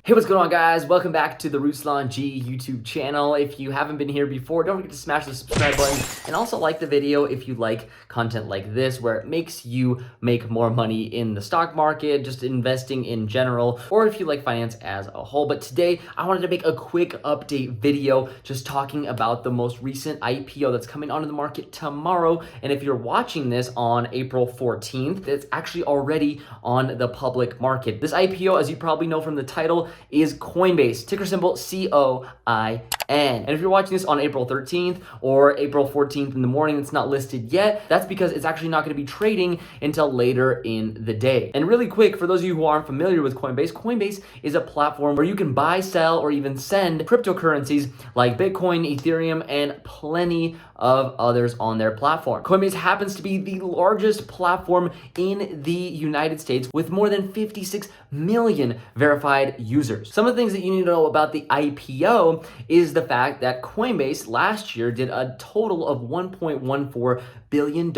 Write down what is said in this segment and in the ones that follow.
Hey, what's going on, guys? Welcome back to the Ruslan G YouTube channel. If you haven't been here before, don't forget to smash the subscribe button and also like the video if you like content like this where it makes you make more money in the stock market, just investing in general, or if you like finance as a whole. But today I wanted to make a quick update video just talking about the most recent IPO that's coming onto the market tomorrow. And if you're watching this on April 14th, it's actually already on the public market. This IPO, as you probably know from the title, is Coinbase, ticker symbol COIN. And if you're watching this on April 13th or April 14th in the morning, it's not listed yet, that's because it's actually not going to be trading until later in the day. And really quick, for those of you who aren't familiar with Coinbase, Coinbase is a platform where you can buy, sell, or even send cryptocurrencies like Bitcoin, Ethereum, and plenty of others on their platform. Coinbase happens to be the largest platform in the United States with more than 56 million verified users. Some of the things that you need to know about the IPO is the fact that Coinbase last year did a total of $1.14 billion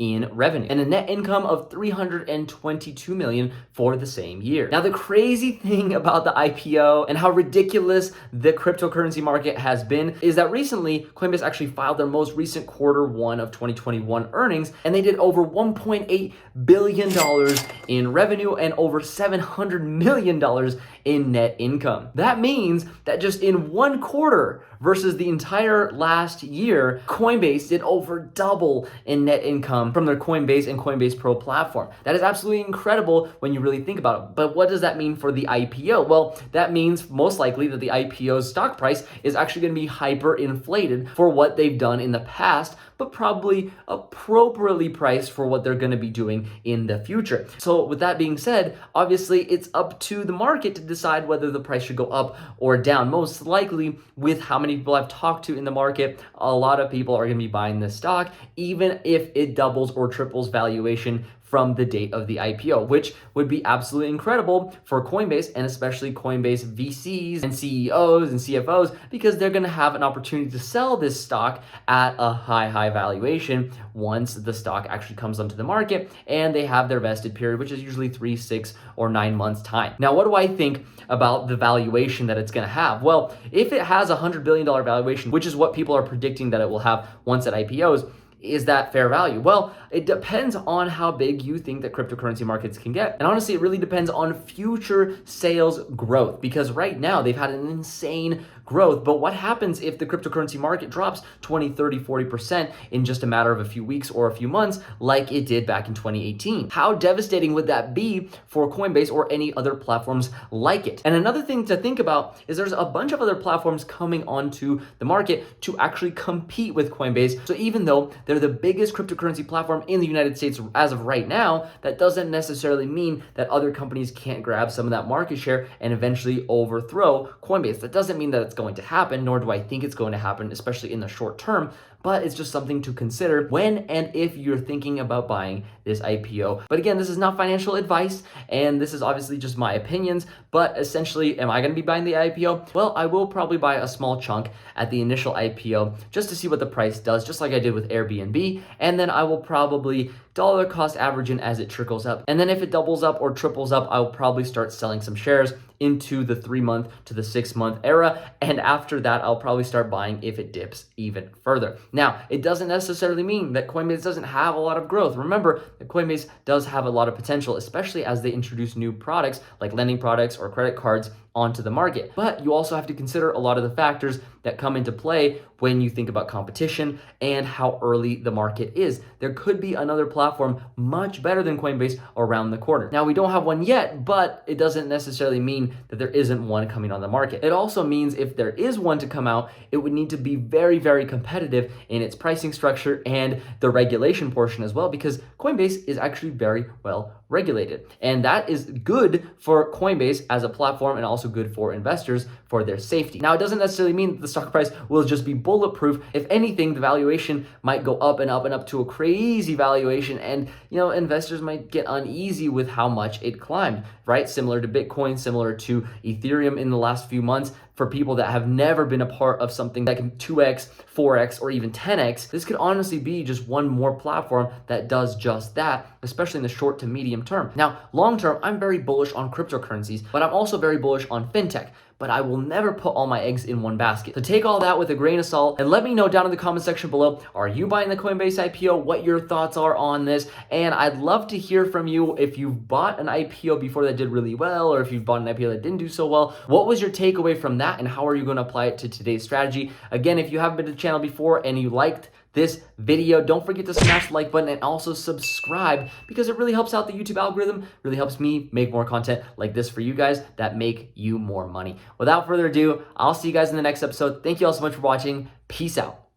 in revenue and a net income of $322 million for the same year. Now, the crazy thing about the IPO and how ridiculous the cryptocurrency market has been is that recently Coinbase actually filed their most recent Q1 of 2021 earnings, and they did over $1.8 billion in revenue and over $700 million in net income. That means that just in one quarter versus the entire last year, Coinbase did over double in net income from their Coinbase and Coinbase Pro platform. That is absolutely incredible when you really think about it. But what does that mean for the IPO? Well, that means most likely that the IPO's stock price is actually going to be hyper inflated for what they've done in the past, but probably appropriately priced for what they're going to be doing in the future. So with that being said, obviously it's up to the market to decide whether the price should go up or down. Most likely, with how many people I've talked to in the market, a lot of people are going to be buying this stock, even if it doubles or triples valuation from the date of the IPO, which would be absolutely incredible for Coinbase and especially Coinbase VCs and CEOs and CFOs, because they're going to have an opportunity to sell this stock at a high valuation once the stock actually comes onto the market and they have their vested period, which is usually 3, 6, or 9 months time. Now, what do I think about the valuation that it's going to have? Well, if it has a $100 billion valuation, which is what people are predicting that it will have once it IPOs, is that fair value? Well, it depends on how big you think that cryptocurrency markets can get. And honestly, it really depends on future sales growth, because right now they've had an insane growth. But what happens if the cryptocurrency market drops 20, 30, 40% in just a matter of a few weeks or a few months like it did back in 2018? How devastating would that be for Coinbase or any other platforms like it? And another thing to think about is there's a bunch of other platforms coming onto the market to actually compete with Coinbase. So even though they're the biggest cryptocurrency platform in the United States as of right now, that doesn't necessarily mean that other companies can't grab some of that market share and eventually overthrow Coinbase. That doesn't mean that it's going to happen, nor do I think it's going to happen, especially in the short term, but it's just something to consider when and if you're thinking about buying this IPO. But again, this is not financial advice, and this is obviously just my opinions, but essentially, am I going to be buying the IPO? Well, I will probably buy a small chunk at the initial IPO just to see what the price does, just like I did with Airbnb, and then I will probably dollar cost average in as it trickles up. And then if it doubles up or triples up, I'll probably start selling some shares into the 3-month to the 6-month era. And after that, I'll probably start buying if it dips even further. Now, it doesn't necessarily mean that Coinbase doesn't have a lot of growth. Remember that Coinbase does have a lot of potential, especially as they introduce new products like lending products or credit cards onto the market. But you also have to consider a lot of the factors that come into play when you think about competition and how early the market is. There could be another platform much better than Coinbase around the corner. Now, we don't have one yet, but it doesn't necessarily mean that there isn't one coming on the market. It also means if there is one to come out, it would need to be very competitive in its pricing structure and the regulation portion as well, because Coinbase is actually very well regulated. And that is good for Coinbase as a platform and also good for investors for their safety. Now, it doesn't necessarily mean that the stock price will just be bulletproof. If anything, the valuation might go up and up and up to a crazy valuation, and investors might get uneasy with how much it climbed, right? Similar to Bitcoin, similar to Ethereum in the last few months. For people that have never been a part of something that can 2x, 4x, or even 10x, this could honestly be just one more platform that does just that, especially in the short to medium term. Now, long term, I'm very bullish on cryptocurrencies, but I'm also very bullish on fintech. But I will never put all my eggs in one basket. So take all that with a grain of salt and let me know down in the comment section below, are you buying the Coinbase IPO? What your thoughts are on this? And I'd love to hear from you if you've bought an IPO before that did really well, or if you've bought an IPO that didn't do so well. What was your takeaway from that, and how are you going to apply it to today's strategy? Again, if you haven't been to the channel before and you liked this video, don't forget to smash the like button and also subscribe, because it really helps out the YouTube algorithm, really helps me make more content like this for you guys that make you more money. Without further ado, I'll see you guys in the next episode. Thank you all so much for watching. Peace out.